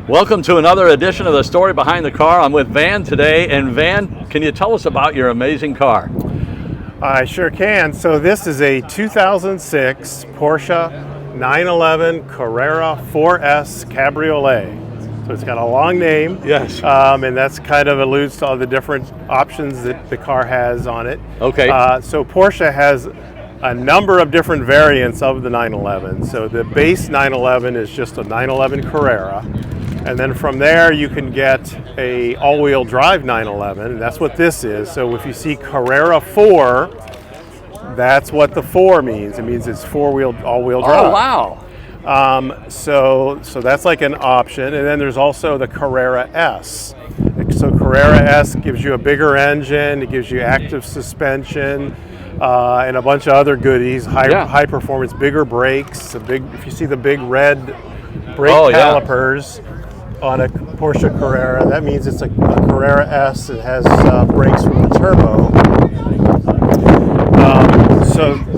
Welcome to another edition of The Story Behind the Car. I'm with Van today. And Van, can you tell us about your amazing car? I sure can. So this is a 2006 Porsche 911 Carrera 4S Cabriolet. So it's got a long name. Yes. And that's kind of alludes to all the different options that the car has on it. Okay. So Porsche has a number of different variants of the 911. So the base 911 is just a 911 Carrera. And then from there you can get a all-wheel drive 911, and that's what this is. So if you see Carrera 4, that's what the 4 means. It means it's four-wheel, all-wheel drive. Oh, wow. So that's like an option. And then there's also the Carrera S. So Carrera S gives you a bigger engine, it gives you active suspension, and a bunch of other goodies, high performance, bigger brakes, if you see the big red brake calipers on a Porsche Carrera, that means it's a Carrera S. It has brakes from the turbo.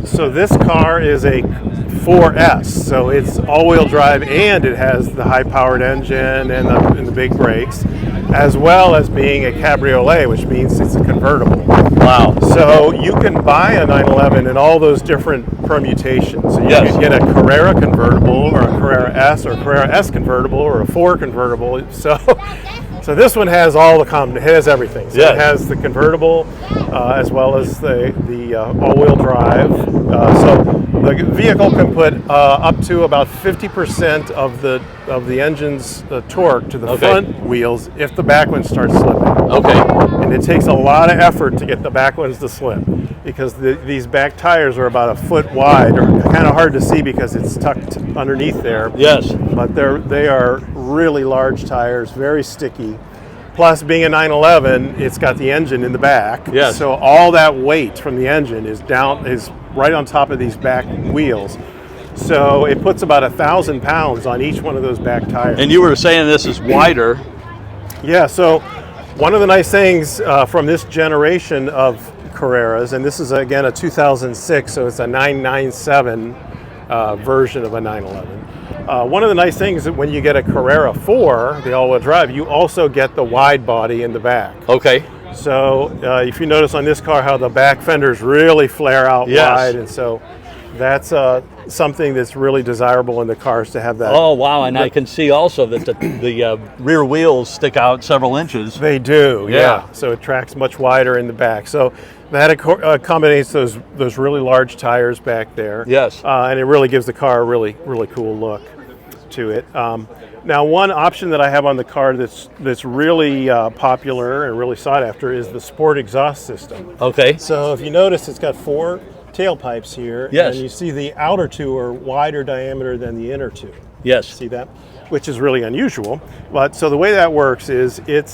So this car is a 4S, so it's all-wheel drive and it has the high-powered engine and the big brakes, as well as being a cabriolet, which means it's a convertible. Wow. So you can buy a 911 in all those different permutations. So you can get a Carrera convertible or a Carrera S or a Carrera S convertible or a 4 convertible. So this one has all it has everything. So it has the convertible as well as the all-wheel drive. So the vehicle can put up to about 50% of the engine's torque to the front wheels if the back one starts slipping. Okay. And it takes a lot of effort to get the back ones to slip because these back tires are about a foot wide, or kind of hard to see because it's tucked underneath there. Yes. But they are really large tires, very sticky. Plus, being a 911, it's got the engine in the back. Yes. So all that weight from the engine is right on top of these back wheels. So it puts about 1,000 pounds on each one of those back tires. And you were saying this is wider. Yeah, so one of the nice things from this generation of Carreras, and this is again a 2006, so it's a 997 version of a 911. One of the nice things is that when you get a Carrera 4, the all-wheel drive, you also get the wide body in the back. Okay. So if you notice on this car how the back fenders really flare out wide, and so that's something that's really desirable in the cars to have that. Oh, wow. And I can see also that the rear wheels stick out several inches. They do, yeah. So it tracks much wider in the back. So that accommodates those really large tires back there. Yes. And it really gives the car a really, really cool look to it. Now, one option that I have on the car that's really popular and really sought after is the sport exhaust system. Okay. So if you notice, it's got 4 tailpipes here. Yes. And you see the outer 2 are wider diameter than the inner 2. Yes. See that? Which is really unusual. But so the way that works is it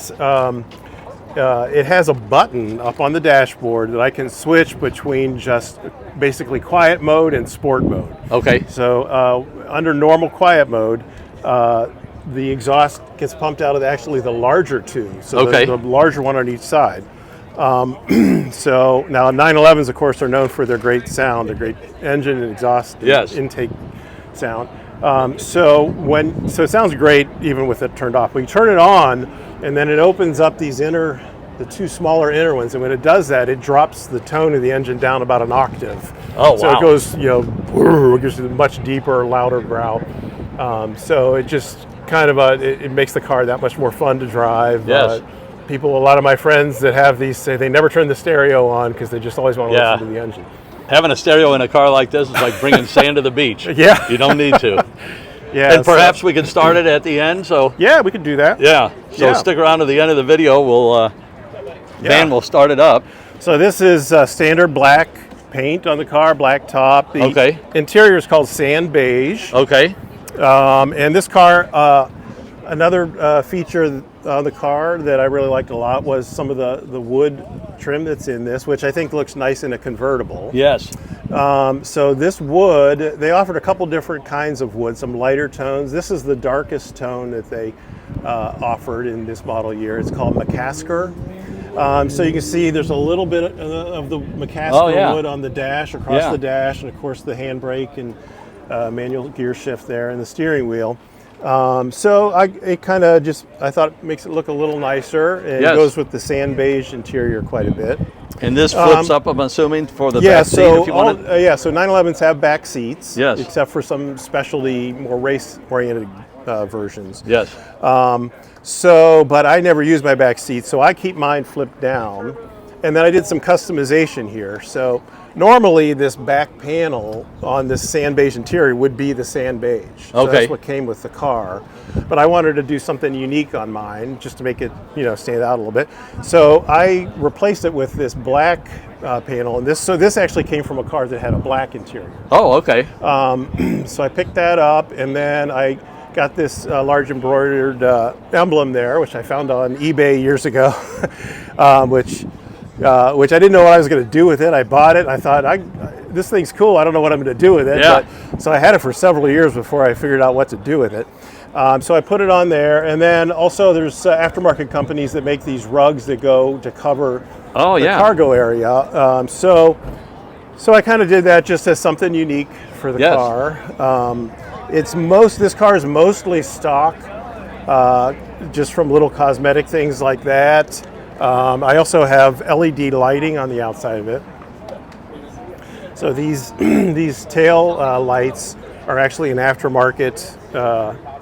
has a button up on the dashboard that I can switch between just basically quiet mode and sport mode. Okay. So under normal quiet mode, the exhaust gets pumped out of actually the larger 2. So the larger one on each side. So now 911s, of course, are known for their great sound, their great engine and exhaust intake sound. So it sounds great even with it turned off. We turn it on, and then it opens up the 2 smaller inner ones. And when it does that, it drops the tone of the engine down about an octave. Oh, wow. So it goes, it gives a much deeper, louder growl. So it just kind of it makes the car that much more fun to drive. Yes. A lot of my friends that have these say they never turn the stereo on because they just always want to listen to the engine. Having a stereo in a car like this is like bringing sand to the beach. Yeah. You don't need to. Yeah. And perhaps we can start it at the end. So yeah, we can do that. Yeah. So stick around to the end of the video. Van will start it up. So this is standard black paint on the car, black top. The interior is called sand beige. Okay. And this car, another feature on the car that I really liked a lot was some of the wood trim that's in this, which I think looks nice in a convertible. Yes. So this wood, they offered a couple different kinds of wood, some lighter tones. This is the darkest tone that they offered in this model year. It's called Macasker. So you can see there's a little bit of the Macasker wood on the dash, across the dash, and of course the handbrake and manual gear shift there and the steering wheel. So it kind of just, I thought it makes it look a little nicer, and Yes. it goes with the sand beige interior quite a bit. And this flips up, I'm assuming, for the Yeah, back seat so if you want it? yeah, so 911s have back seats, Yes. except for some specialty, more race-oriented versions. Yes. But I never use my back seat, so I keep mine flipped down. And then I did some customization here. So normally this back panel on this sand beige interior would be the sand beige. So Okay. that's what came with the car. But I wanted to do something unique on mine just to make it, stand out a little bit. So I replaced it with this black panel, and this actually came from a car that had a black interior. Oh, okay. So I picked that up, and then I got this large embroidered emblem there, which I found on eBay years ago, which I didn't know what I was going to do with it. I bought it, and I thought, this thing's cool. I don't know what I'm going to do with it. Yeah. So I had it for several years before I figured out what to do with it. So I put it on there, and then also there's aftermarket companies that make these rugs that go to cover the cargo area. So I kind of did that just as something unique for the car. This car is mostly stock, just from little cosmetic things like that. I also have LED lighting on the outside of it. So these tail lights are actually an aftermarket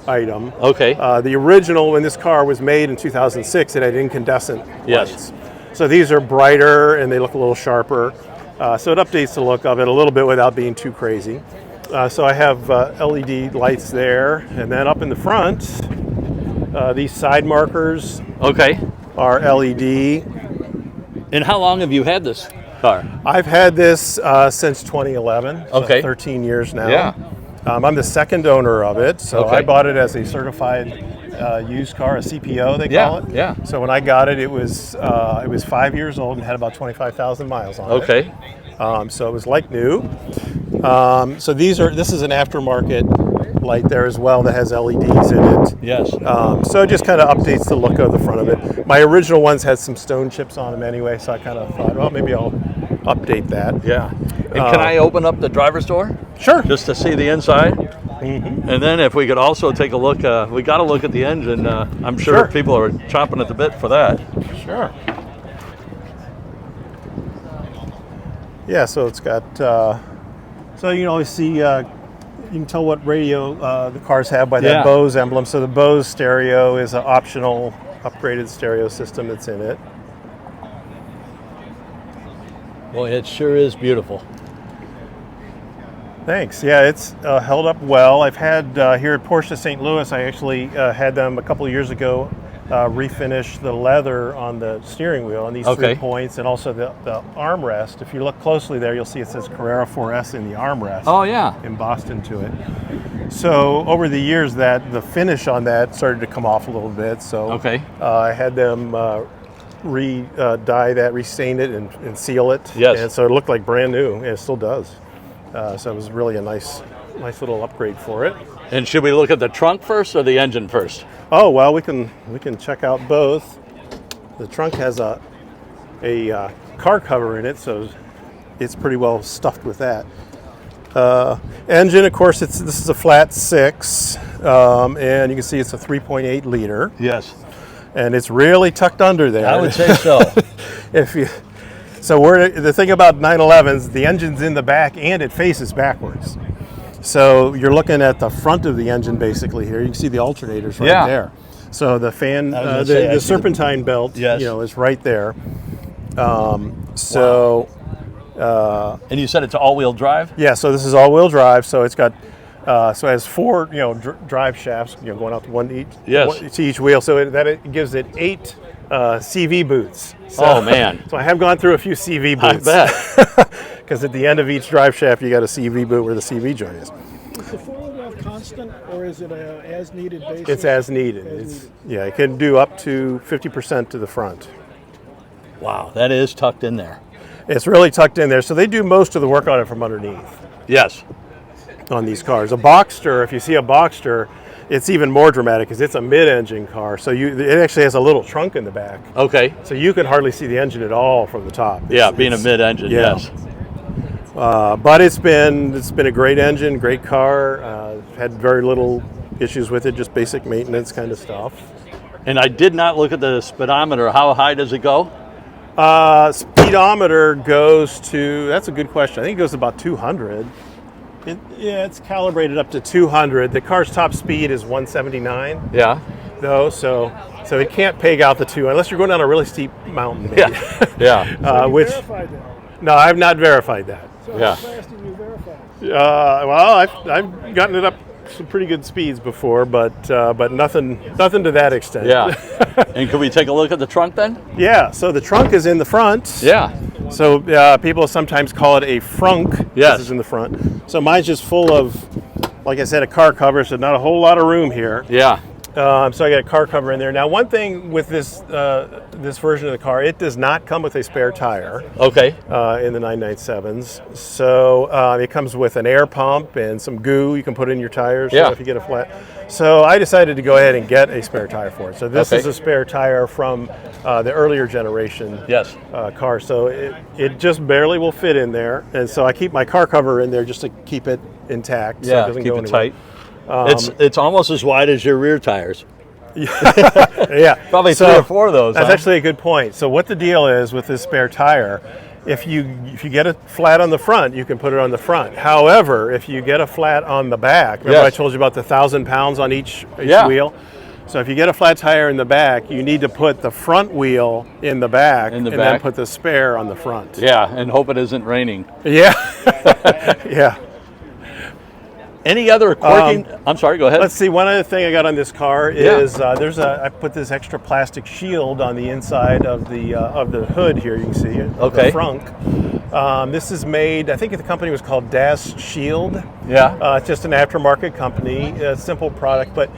item. Okay. The original, when this car was made in 2006, it had incandescent lights. So these are brighter and they look a little sharper. So it updates the look of it a little bit without being too crazy. So I have LED lights there, and then up in the front, these side markers are LED. And how long have you had this car? I've had this since 2011, so Okay. 13 years now. Yeah. I'm the second owner of it, so I bought it as a certified used car, a CPO they call it. Yeah. So when I got it, it was 5 years old and had about 25,000 miles on it. Okay. So it was like new. So this is an aftermarket light there as well that has LEDs in it. Yes. So it just kind of updates the look of the front of it. My original ones had some stone chips on them anyway, so I kind of thought, well, maybe I'll update that. Yeah. And can I open up the driver's door? Sure. Just to see the inside? Mm-hmm. And then if we could also take a look, we got to look at the engine. I'm sure people are chomping at the bit for that. Sure. Yeah, so it's got, so you can always see, you can tell what radio the cars have by that Bose emblem. So the Bose stereo is an optional upgraded stereo system that's in it. Boy, it sure is beautiful. Thanks. Yeah, it's held up well. I've had here at Porsche St. Louis, I actually had them a couple of years ago refinish the leather on the steering wheel on these 3 points, and also the armrest. If you look closely there, you'll see it says Carrera 4S in the armrest. Oh, yeah. Embossed into it. So over the years, the finish on that started to come off a little bit. So I had them re-dye that, restain it, and seal it. Yes. And so it looked like brand new, and it still does. So it was really a nice little upgrade for it. And should we look at the trunk first or the engine first? Oh, well, we can check out both. The trunk has a car cover in it, so it's pretty well stuffed with that. Engine, of course, this is a flat 6, and you can see it's a 3.8 liter. Yes. And it's really tucked under there. I would say so. The thing about 911s, the engine's in the back and it faces backwards. So you're looking at the front of the engine basically here. You can see the alternators right there. So the fan, the serpentine belt, is right there. And you said it's all-wheel drive? Yeah. So this is all-wheel drive. So it's got, so it has 4, drive shafts, going out to each wheel. So it gives it 8 CV boots. So, oh man! So I have gone through a few CV boots. I bet. Because at the end of each drive shaft, you got a CV boot where the CV joint is. Is the four-wheel constant, or is it a as-needed basis? It's as needed. It can do up to 50% to the front. Wow, that is tucked in there. It's really tucked in there. So they do most of the work on it from underneath. Yes. On these cars, a Boxster. If you see a Boxster, it's even more dramatic because it's a mid-engine car. So it actually has a little trunk in the back. Okay. So you can hardly see the engine at all from the top. Being a mid-engine, yes. But it's been a great engine, great car. Had very little issues with it, just basic maintenance kind of stuff. And I did not look at the speedometer. How high does it go? Speedometer goes to, that's a good question. I think it goes to about 200. Yeah, it's calibrated up to 200. The car's top speed is 179. Yeah. Though, so it can't peg out the 2 unless you're going down a really steep mountain. Maybe. Yeah. Yeah. You Which verified that. no, I've not verified that. So Yeah. how fast did you verify? Well, I've gotten it up some pretty good speeds before, but nothing to that extent. Yeah. And can we take a look at the trunk then? Yeah. So the trunk is in the front. Yeah. So people sometimes call it a frunk. Yes. This is in the front. So mine's just full of, like I said, a car cover. So not a whole lot of room here. Yeah. So I got a car cover in there. Now, one thing with this this version of the car, it does not come with a spare tire. Okay. In the 997s. So it comes with an air pump and some goo you can put in your tires Yeah. if you get a flat. So I decided to go ahead and get a spare tire for it. So this Okay. is a spare tire from the earlier generation Yes. car. So it just barely will fit in there. And so I keep my car cover in there just to keep it intact. So Yeah. it doesn't Keep go it anywhere. tight. It's almost as wide as your rear tires. Yeah. Probably So 3 or 4 of those. That's huh? actually a good point. So what the deal is with this spare tire, if you get a flat on the front, you can put it on the front. However, if you get a flat on the back, remember Yes. I told you about the 1,000 pounds on each Yeah. wheel? So if you get a flat tire in the back, you need to put the front wheel in the back In the and back. then put the spare on the front. Yeah, and hope it isn't raining. Yeah. Yeah. Any other quirking? I'm sorry, go ahead. Let's see. One other thing I got on this car is I put this extra plastic shield on the inside of the hood here. You can see it. Okay. The frunk. This is made. I think the company was called Das Shield. Yeah. It's just an aftermarket company. A simple product, but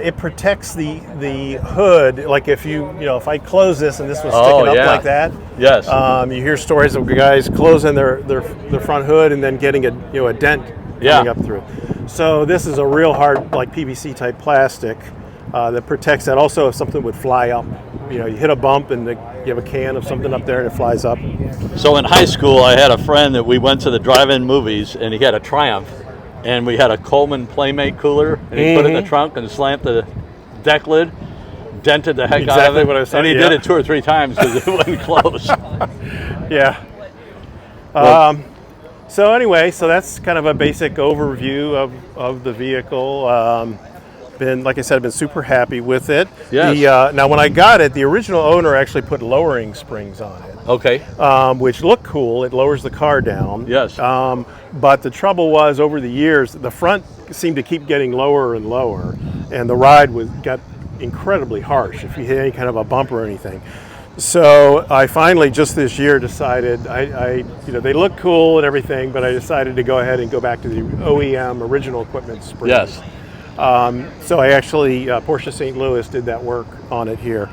it protects the hood. Like if if I close this and this was sticking up yeah. like that. Yes. You hear stories of guys closing their front hood and then getting a dent coming Yeah. up through. So this is a real hard, like PVC type plastic that protects that. Also, if something would fly up, you hit a bump and you have a can of something up there and it flies up. So in high school, I had a friend that we went to the drive-in movies, and he had a Triumph, and we had a Coleman Playmate cooler, and he put it in the trunk and slapped the deck lid, dented the heck out of Exactly it, what I was and he saying, did yeah. it 2 or 3 times because it wouldn't close. Yeah. Well- So anyway, so that's kind of a basic overview of the vehicle. Like I said, I've been super happy with it. Yes. Now, when I got it, the original owner actually put lowering springs on it, Okay. which look cool. It lowers the car down. Yes. But the trouble was, over the years, the front seemed to keep getting lower and lower, and the ride got incredibly harsh if you hit any kind of a bump or anything. So I finally just this year decided they look cool and everything, but I decided to go ahead and go back to the OEM original equipment springs. Yes. So I actually Porsche St. Louis did that work on it here.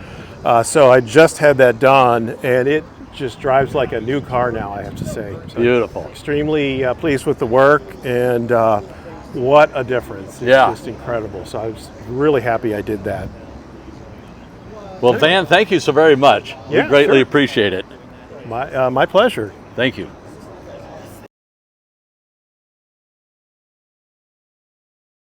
So I just had that done, and it just drives like a new car now, I have to say. So Beautiful. extremely pleased with the work, and what a difference. It's Yeah. just incredible. So I was really happy I did that. Well, Van, thank you so very much. Yeah, we greatly sure. appreciate it. My pleasure. Thank you.